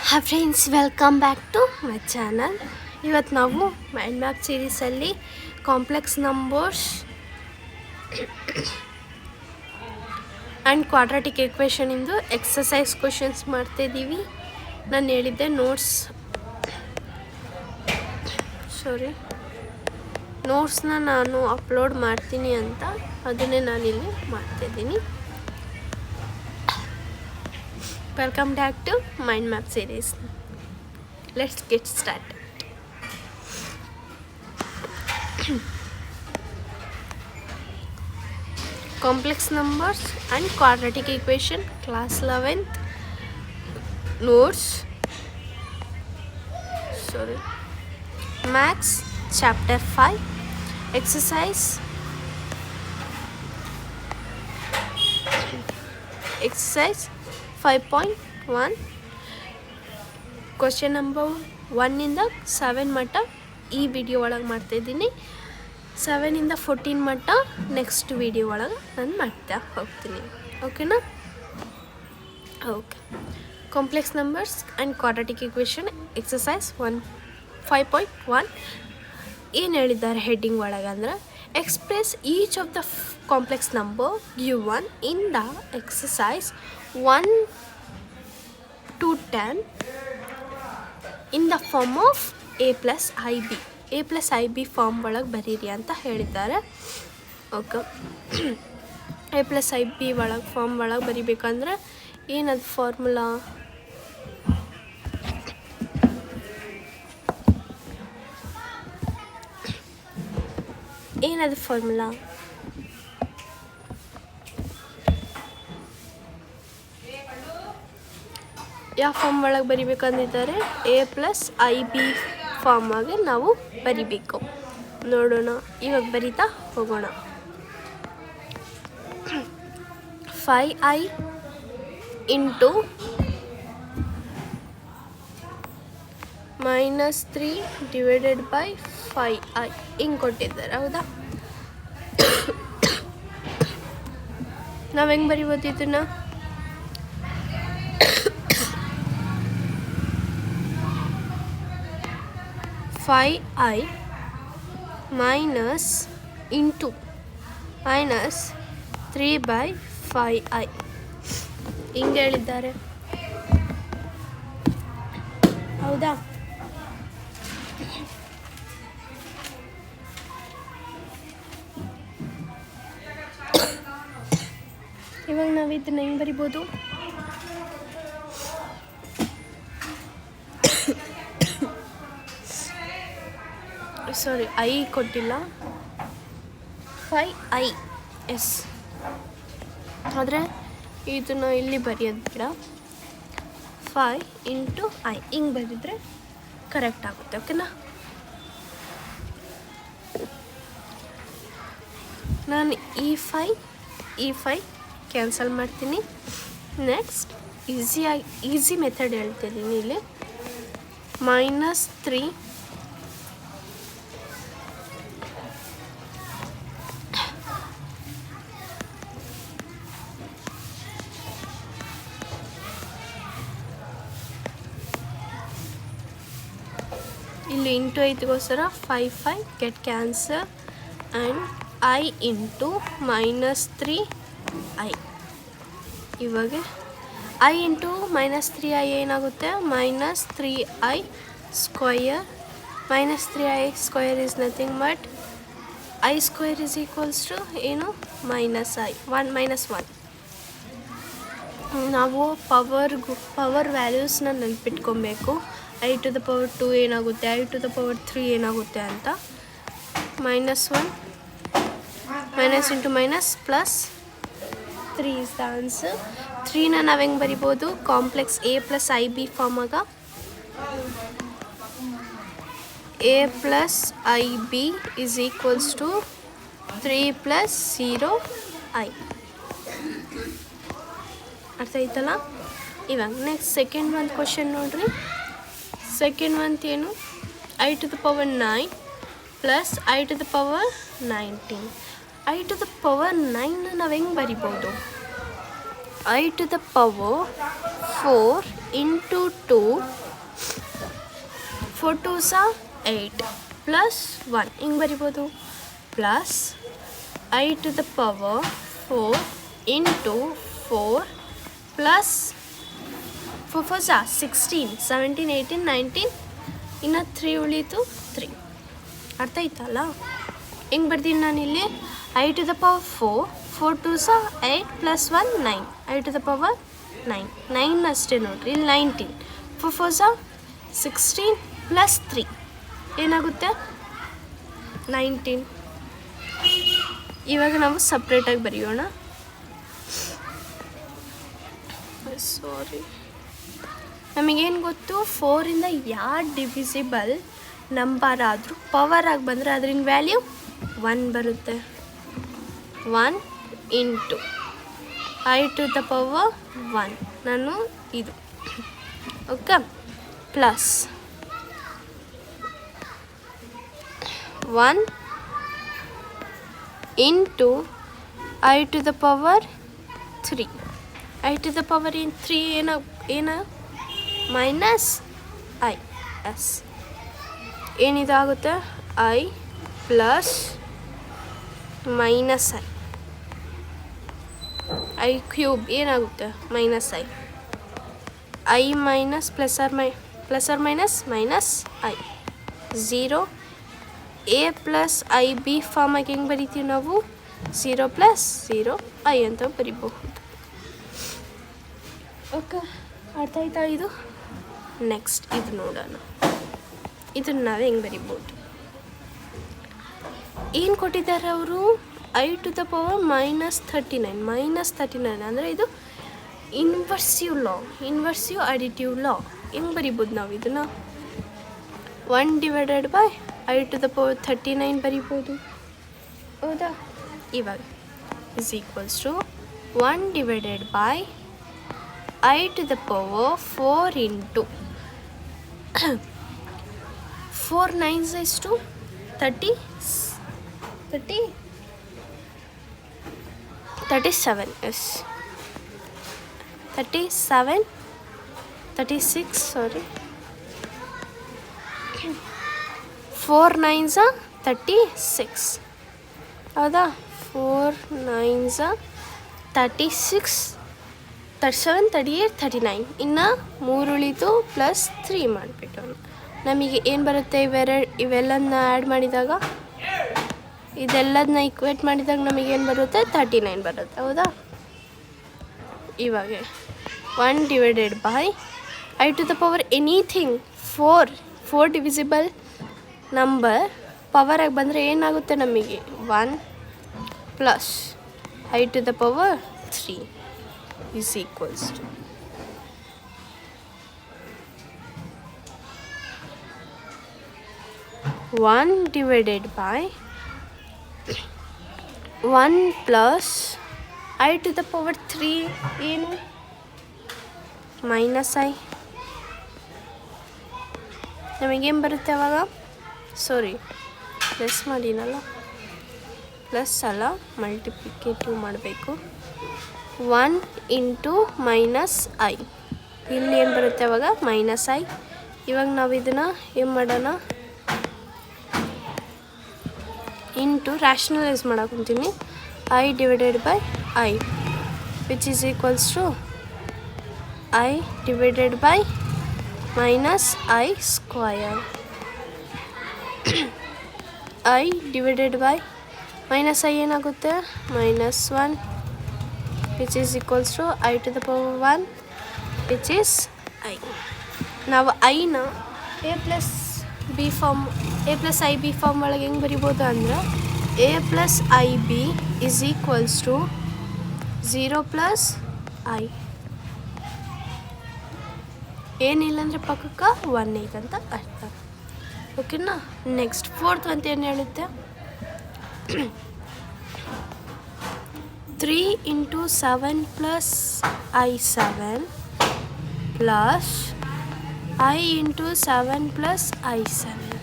Hi friends, welcome back to my channel. ಇವತ್ತು ನಾವು mind map ಸೀರೀಸಲ್ಲಿ ಕಾಂಪ್ಲೆಕ್ಸ್ ನಂಬರ್ಸ್ ಆ್ಯಂಡ್ ಕ್ವಾಡ್ರಾಟಿಕ್ ಈಕ್ವೇಷನಿಂದು exercise questions ಮಾಡ್ತಾಯಿದ್ದೀವಿ. ನಾನು ಹೇಳಿದ್ದೆ ನೋಟ್ಸ್ನ ನಾನು ಅಪ್ಲೋಡ್ ಮಾಡ್ತೀನಿ ಅಂತ, ಅದನ್ನೇ ನಾನಿಲ್ಲಿ ಮಾಡ್ತಾಯಿದ್ದೀನಿ. Welcome back to Mind Map series. Let's get started. Complex numbers and quadratic equation, class 11th, notes. Maths, chapter 5, exercise 5.1. Question number 1ಇಂದ 7 ಮಟ್ಟ ಈ ವಿಡಿಯೋ ಒಳಗೆ ಮಾಡ್ತಾಯಿದ್ದೀನಿ. 7ಇಂದ 14 ಮಟ್ಟ ನೆಕ್ಸ್ಟ್ ವಿಡಿಯೋ ಒಳಗೆ ನಾನು ಮಾಡ್ತಾ ಹೋಗ್ತೀನಿ. ಓಕೆನಾ? Okay. Complex numbers and quadratic equation exercise 5.1 ಏನು ಹೇಳಿದ್ದಾರೆ ಹೆಡ್ಡಿಂಗ್ ಒಳಗೆ ಅಂದ್ರೆ, express each of the complex number given in the exercise 1 to 10 in the form of a plus ib. a plus ib form ಒಳಗೆ ಬರೀರಿ ಅಂತ ಹೇಳಿದ್ದಾರೆ. ಓಕೆ. a plus ib ಒಳಗೆ form ಒಳಗೆ ಬರಿಬೇಕಂದ್ರೆ ಏನದು ಫಾರ್ಮುಲಾ? ಏನದು ಫಾರ್ಮುಲಾ? ಯಾವ ಫಾರ್ಮ್ ಒಳಗೆ ಬರಿಬೇಕಂದಿದ್ದಾರೆ? A plus I B form ಆಗಿ ನಾವು ಬರಿಬೇಕು. ನೋಡೋಣ, ಇವಾಗ ಬರಿತಾ ಹೋಗೋಣ. 5i into -3 divided by 5i ಹಿಂಗೆ ಕೊಟ್ಟಿದ್ದಾರೆ, ಹೌದಾ? ನಾವು ಹೆಂಗೆ ಬರಿಬೋದು ಇದನ್ನು? -5i ಇಂಟು -3/5i ಹಿಂಗೆ ಹೇಳಿದ್ದಾರೆ, ಹೌದಾ? ಇವಾಗ ನಾವು ಇದನ್ನ ಹೆಂಗೆ ಬರಿಬೋದು? ಐ ಕೊಟ್ಟಿಲ್ಲ, 5i ಎಸ್, ಆದರೆ ಇದನ್ನು ಇಲ್ಲಿ ಬರೆಯೋದು ಬೇಡ. 5 ಇಂಟು ಐ ಹಿಂಗೆ ಬರೆದಿದ್ರೆ ಕರೆಕ್ಟ್ ಆಗುತ್ತೆ. ಓಕೆನಾ? ನಾನು ಈ 5 ಕ್ಯಾನ್ಸಲ್ ಮಾಡ್ತೀನಿ. ನೆಕ್ಸ್ಟ್ ಈಸಿ ಮೆಥಡ್ ಹೇಳ್ತಿದ್ದೀನಿ. ಇಲ್ಲಿ -3 ಇಲ್ಲಿ ಇಂಟು 5ಗೋಸ್ಕರ 5 get cancel and i into -3i. ಇವಾಗ i ಇಂಟು -3i ಏನಾಗುತ್ತೆ? -3i square. -3i square is nothing but i square is equals to ಏನು? -1. ನಾವು ಪವರ್ ವ್ಯಾಲ್ಯೂಸ್ನ ನೆನಪಿಟ್ಕೊಬೇಕು. i ಟು ದ ಪವರ್ 2 ಏನಾಗುತ್ತೆ, i ಟು ದ ಪವರ್ 3 ಏನಾಗುತ್ತೆ ಅಂತ. -1 minus into minus plus 3 is the answer. 3ನ ನಾವು ಹೆಂಗೆ ಬರಿಬೋದು? Complex a plus I B ಫಾರ್ಮಾಗ a plus I B is equals to 3 + 0i. ಅರ್ಥ ಆಯ್ತಲ್ಲ? ಇವಾಗ ನೆಕ್ಸ್ಟ್ ಸೆಕೆಂಡ್ ಒಂದು ಕ್ವಶನ್ ನೋಡ್ರಿ. ಸೆಕೆಂಡ್ ಒಂದು ಏನು? i to the power 9 plus i to the power 19. i to the power 9ನ ನಾವು ಹೆಂಗೆ ಬರಿಬೋದು? i to the power 4 into 2 4 2s 8 plus 1 ಹಿಂಗೆ ಬರಿಬೋದು plus I to the power 4 into 4 plus 4 4s 16 17 18 19 ಇನ್ನು 3 ಉಳೀತು 3 ಅರ್ಥ ಆಯ್ತಲ್ಲ ಹೆಂಗೆ ಬರ್ತೀನಿ ನಾನಿಲ್ಲಿ I to the power 4 4 2s 8 plus 1 9 I to the power 9 ಅಷ್ಟೇ ನೋಡ್ರಿ ಇಲ್ಲಿ 19 4 4s 16 ಪ್ಲಸ್ 3 ಏನಾಗುತ್ತೆ 19. ಇವಾಗ ನಾವು ಸಪ್ರೇಟಾಗಿ ಬರೆಯೋಣ. ಸಾರಿ, ನಮಗೇನು ಗೊತ್ತು, 4ಇಂದ ಯಾವ ಡಿವಿಸಿಬಲ್ ನಂಬರ್ ಆದರೂ ಪವರ್ ಆಗಿ ಬಂದರೆ ಅದರಿಂದ ವ್ಯಾಲ್ಯೂ 1 ಬರುತ್ತೆ. 1 into I to the power 1 ನಾನು ಇದು okay plus 1 into I to the power 3 I to the power in 3 ಏನ ಮೈನಸ್ I ಎಸ್ ಏನಿದಾಗುತ್ತೆ I plus minus I cube ಏನಾಗುತ್ತೆ minus I minus plus or minus minus I 0 A plus I B ಫಾರ್ಮಾಗಿ ಹೆಂಗೆ ಬರಿತೀವಿ ನಾವು 0 plus 0 I ಅಂತ ಬರಿಬಹುದು. Okay, ಅರ್ಥ ಆಯ್ತಾ ಇದು? ನೆಕ್ಸ್ಟ್ ಇದು ನೋಡೋಣ, ಇದನ್ನು ನಾವು ಹೆಂಗೆ ಬರಿಬೋದು. ಏನು ಕೊಟ್ಟಿದ್ದಾರೆ ಅವರು, I to the power -39 ಅಂದರೆ ಇದು ಇನ್ವರ್ಸಿವ್ ಅಡಿಟಿವ್ ಲಾ. ಹೆಂಗೆ ಬರಿಬೋದು ನಾವು ಇದನ್ನು? 1 divided by I to the power 39 ಬರಿಬೋದು, ಹೌದಾ? ಇವಾಗ is equals to 1 divided by I to the power 4 into 4 9s is to 37 yes 37 36 sorry 4 9s 36 ಹೌದಾ? 4 9s 36 37 38 39 ಇನ್ನು 3 ಉಳಿತು ಪ್ಲಸ್ 3 ಮಾಡಿಬಿಟ್ಟು ನಮಗೆ ಏನು ಬರುತ್ತೆ, ಇವೆಲ್ಲದನ್ನ ಆ್ಯಡ್ ಮಾಡಿದಾಗ, ಇದೆಲ್ಲದನ್ನ ಇಕ್ವೇಟ್ ಮಾಡಿದಾಗ ನಮಗೇನು ಬರುತ್ತೆ 39 ಬರುತ್ತೆ, ಹೌದಾ? ಇವಾಗ 1 divided by I to the power anything 4 divisible number power ಆಗಿ ಬಂದರೆ ಏನಾಗುತ್ತೆ ನಮಗೆ 1 plus I to the power 3 is equals to 1 divided by 1 plus I to the power 3 ಏನು ಮೈನಸ್ I. ನಮಗೇನು ಬರುತ್ತೆ ಅವಾಗ, ಸಾರಿ ಪ್ಲಸ್ ಮಾಡಿನಲ್ಲ, ಪ್ಲಸ್ ಅಲ್ಲ ಮಲ್ಟಿಪ್ಲಿಕೇಟಿವ್ ಮಾಡಬೇಕು. 1 ಇಂಟು ಮೈನಸ್ I, ಇಲ್ಲಿ ಏನು ಬರುತ್ತೆ ಅವಾಗ ಮೈನಸ್ I. ಇವಾಗ ನಾವು ಇದನ್ನು ಏನು ಮಾಡೋಣ, ಇಂಟು ರ್ಯಾಷನಲೈಸ್ ಮಾಡಕೊಂತೀನಿ. I divided by I which is equals to I divided by minus I square. I divided by minus I ಏನಾಗುತ್ತೆ minus 1 which is equals to I to the power 1 which is I. ನಾವು ಐನ A plus I B form ಒಳಗೆ ಹೆಂಗೆ ಬರಿಬೋದು ಅಂದರೆ A plus I B is equals to 0 plus I. ಏನಿಲ್ಲ ಅಂದರೆ ಪಕ್ಕಕ್ಕೆ 1 ಐತೆ ಅಂತ ಅರ್ಥ, ಓಕೆನಾ? ನೆಕ್ಸ್ಟ್ 4th ಅಂತ ಏನು ಹೇಳುತ್ತೆ, 3 into 7 plus I 7 plus I into 7 plus I 7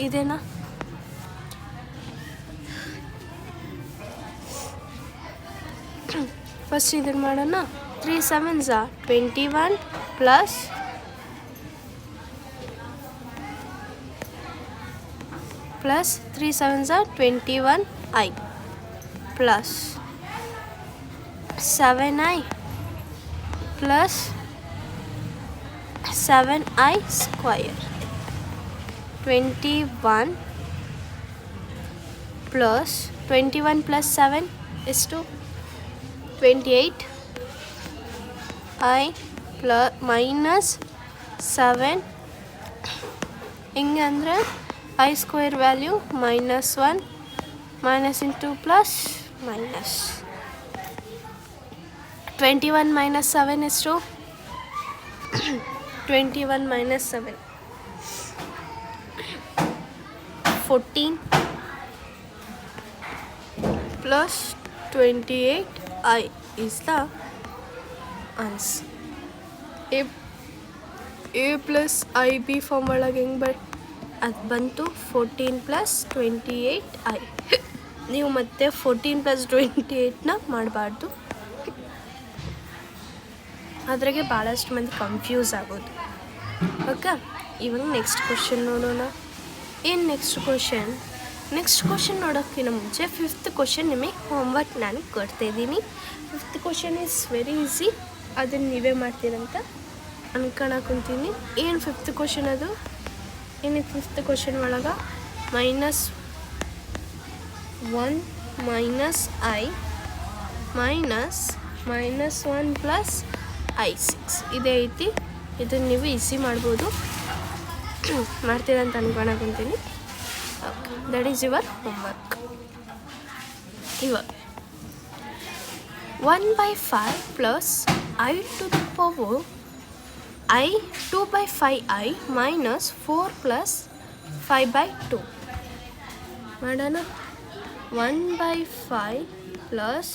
ಇದೇನಾ? ಫಸ್ಟ್ ಇದನ್ನು ಮಾಡೋಣ. 3 7s are 21 plus 3 7s are 21i plus 7i plus 7i square. 21 plus 7 is to 28 I plus minus 7 ಹಿಂಗೆ ಅಂದರೆ I square value minus 1 minus into plus minus 21 minus 7 is to 21 minus 7 14 plus 28i is the answer. A plus IB form ಒಳಗೆ ಹೆಂಗೆ ಅದು ಬಂತು 14 plus 28i. ನೀವು ಮತ್ತೆ 14 plus 28ನ ಮಾಡಬಾರ್ದು, ಅದ್ರಾಗೆ ಭಾಳಷ್ಟು ಮಂದಿ ಕನ್ಫ್ಯೂಸ್ ಆಗೋದು. ಓಕೆ, ಇವಾಗ ನೆಕ್ಸ್ಟ್ ಕ್ವಶನ್ ನೋಡೋಣ. ಏನು ನೆಕ್ಸ್ಟ್ ಕ್ವಶನ್ ನೋಡೋಕ್ಕಿಂತ ಮುಂಚೆ 5th ಕ್ವಶನ್ ನಿಮಗೆ ಹೋಮ್ವರ್ಕ್ ನಾನು ಕೊಡ್ತಾಯಿದ್ದೀನಿ. 5th question is very easy, ಅದನ್ನು ನೀವೇ ಮಾಡ್ತೀರಂತ ಅನ್ಕೊಳಕುಂತೀನಿ. ಏನು 5th ಕ್ವಶನ್ ಅದು ಏನಿದೆ 5th ಕ್ವಶನ್ ಒಳಗೆ -1 minus I minus -1 plus I6 ಇದೇ ಐತಿ. ಇದನ್ನು ನೀವು ಈಸಿ ಮಾಡ್ಬೋದು, ಮಾಡ್ತೀರಂತ ಅನ್ಕೊಳಕುಂತೀನಿ. Okay, that is your homework. ಇವಾಗ 1/5 plus I to the power I 2/5i minus 4 plus 5/2 ಮಾಡೋಣ. 1/5 plus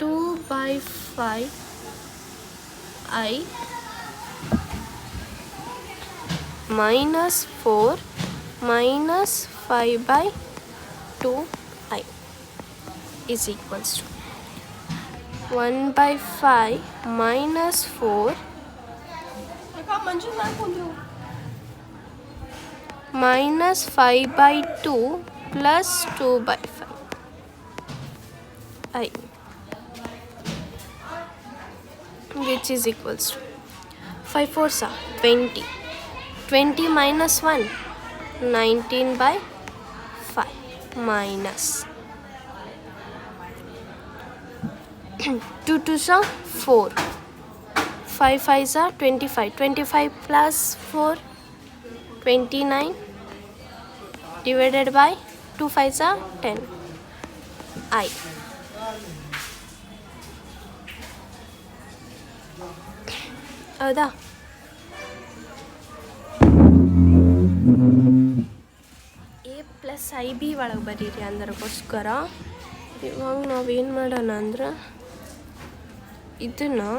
2/5i minus 4 minus 5/2i is equals to 1/5 minus 4 minus 5/2 plus 2/5i which is equals to 5 4s are 20. 20 minus 1 19/5 minus 2 2s are 4. 5 5s are 25. 25 plus 4 29 divided by 2 5s are 10 I. ಹೌದಾ? A plus IB ಒಳಗೆ ಬರೀರಿ ಅಂದರಗೋಸ್ಕರ ಇವಾಗ ನಾವೇನು ಮಾಡೋಣ ಅಂದ್ರೆ ಇದನ್ನು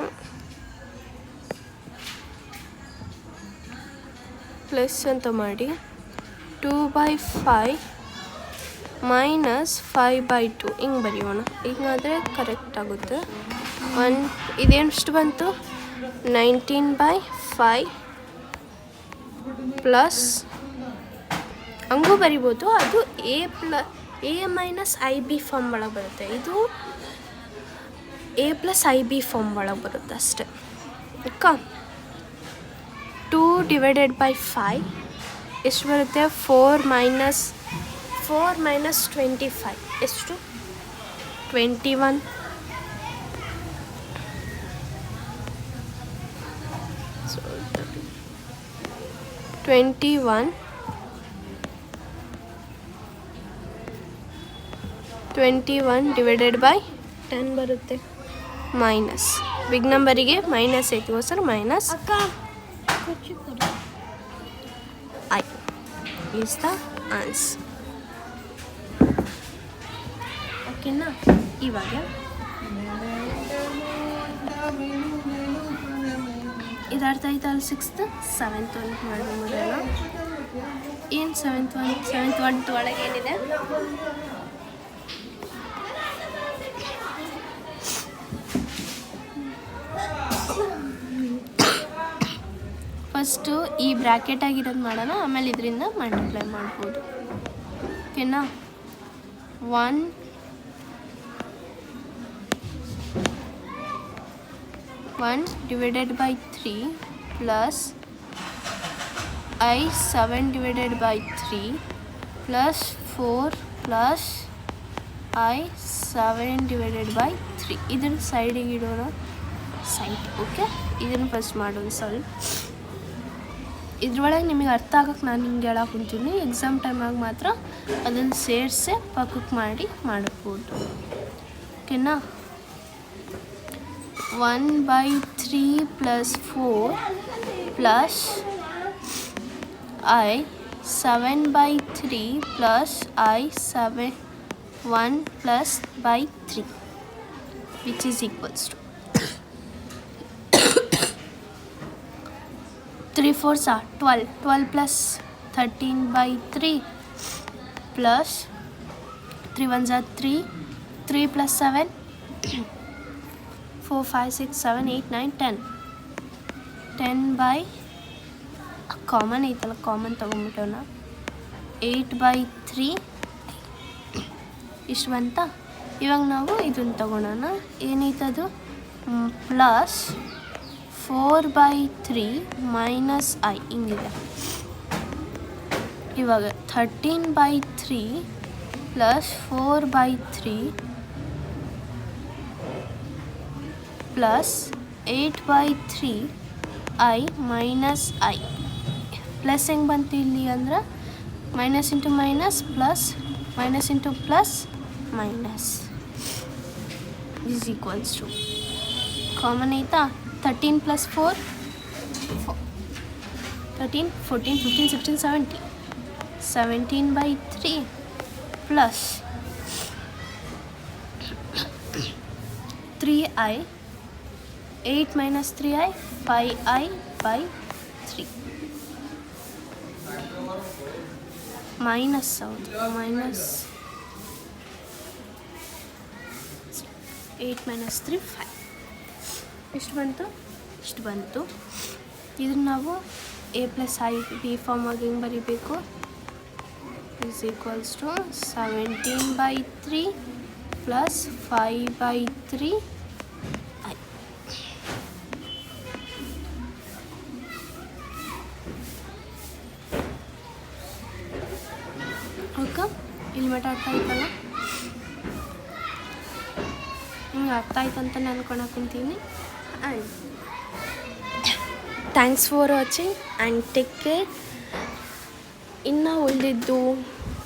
plus ಅಂತ ಮಾಡಿ 2/5 minus 5/2 ಹಿಂಗೆ ಬರೆಯೋಣ. ಹಿಂಗಾದರೆ ಕರೆಕ್ಟ್ ಆಗುತ್ತೆ. ಇದೇನಷ್ಟು ಬಂತು 19/5 ಪ್ಲಸ್ ಹಂಗೂ ಬರಿಬೋದು, ಅದು A minus IB ಫಾರ್ಮ್ ಒಳಗೆ ಬರುತ್ತೆ. ಇದು A plus IB ಫಾರ್ಮ್ ಒಳಗೆ ಬರುತ್ತೆ ಅಷ್ಟೆ. ಅಕ್ಕ 2 divided by 5 ಎಷ್ಟು ಬರುತ್ತೆ? 4 minus 25 ಎಷ್ಟು? 21. So 21 divided by 10 ಬರುತ್ತೆ. ಮೈನಸ್ ಬಿಗ್ ನಂಬರಿಗೆ ಮೈನಸ್ ಐತಿಗೋಸ್ಕರ minus I is the answer. ಓಕೆನಾ? ಇವಾಗ ಇದು ಅರ್ಥ ಆಯ್ತಲ್ಲ? 6th 7th ಒಂದು ಮಾಡೋಣ. ಏನು 7th 1 ಒಳಗೆ ಏನಿದೆ? ಫಸ್ಟು ಈ ಬ್ರ್ಯಾಕೆಟ್ ಆಗಿರೋದು ಮಾಡೋಣ, ಆಮೇಲೆ ಇದರಿಂದ ಮಲ್ಟಿಪ್ಲೈ ಮಾಡ್ಬೋದು. ಓಕೆನಾ? 1 divided by 3 plus I 7 divided by 3 plus 4 plus I 7 divided by 3. ಇದನ್ನು ಸೈಡಿಗೆ ಇಡೋಣ, ಸೈಡ್. ಓಕೆ, ಇದನ್ನು ಫಸ್ಟ್ ಮಾಡೋಣ. ಸಾಲ್ವ್ ಇದ್ರೊಳಗೆ ನಿಮಗೆ ಅರ್ಥ ಆಗಕ್ಕೆ ನಾನು ಹಿಂಗೆ ಹೇಳಕ್ಕೆ ಕುಂತೀನಿ. ಎಕ್ಸಾಮ್ ಟೈಮಾಗ ಮಾತ್ರ ಅದನ್ನು ಸೇರಿಸೇ ಪಕ್ಕಕ್ಕೆ ಮಾಡಬಹುದು. ಓಕೆನಾ? 1/3 plus 4 plus I 7/3 plus I 1 plus by 3, which is equals to 3 4s are 12. 12 plus 13/3 plus 3 1s are 3. 3 plus 7 4 5 6 7 8 9 10. 10 by common ಐತಲ್ಲ, ಕಾಮನ್ ತೊಗೊಂಬಿಟ್ಟೋಣ. 8/3 ಇಷ್ಟು ಬಂತ. ಇವಾಗ ನಾವು ಇದನ್ನು ತೊಗೊಳೋಣ. ಏನೈತದು? ಪ್ಲಸ್ 4/3 ಮೈನಸ್ ಐ ಹಿಂಗಿದೆ. ಇವಾಗ 13/3 plus 4/3 plus 8/3 i minus i. Plus ಹೆಂಗೆ ಬಂತು ಇಲ್ಲಿ ಅಂದ್ರೆ minus into minus plus, minus into plus minus is equals to common ಐತಾ. 13 plus 4 13 14 15 16 17. 17/3 plus 3i. 8 minus 3i 5i/3 minus minus 8 minus 3 5. ಇಷ್ಟು ಬಂತು. ಇದನ್ನು ನಾವು a plus i b ಫಾರ್ಮಾಗಿ ಹೆಂಗೆ ಬರೀಬೇಕು? is equals to 17/3 plus 5/3 i. Okay, ಇಲ್ಲಿ ಮಟ್ಟ ಅರ್ಥ ಆಯ್ತಲ್ಲ? ನಿಮ್ಗೆ ಅರ್ಥ ಆಯ್ತು ಅಂತ ನಾನು ಅನ್ಕೊಳಕುಂತೀನಿ. And thanks for watching and take care. ಇನ್ನು ಉಳಿದಿದ್ದು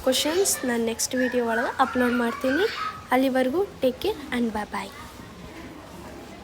ಕ್ವಶನ್ಸ್ ನಾನು ನೆಕ್ಸ್ಟ್ ವೀಡಿಯೋ ಒಳಗೆ ಅಪ್ಲೋಡ್ ಮಾಡ್ತೀನಿ. ಅಲ್ಲಿವರೆಗೂ ಟೇಕ್ ಕೇರ್ ಆ್ಯಂಡ್ ಬಾಯ್.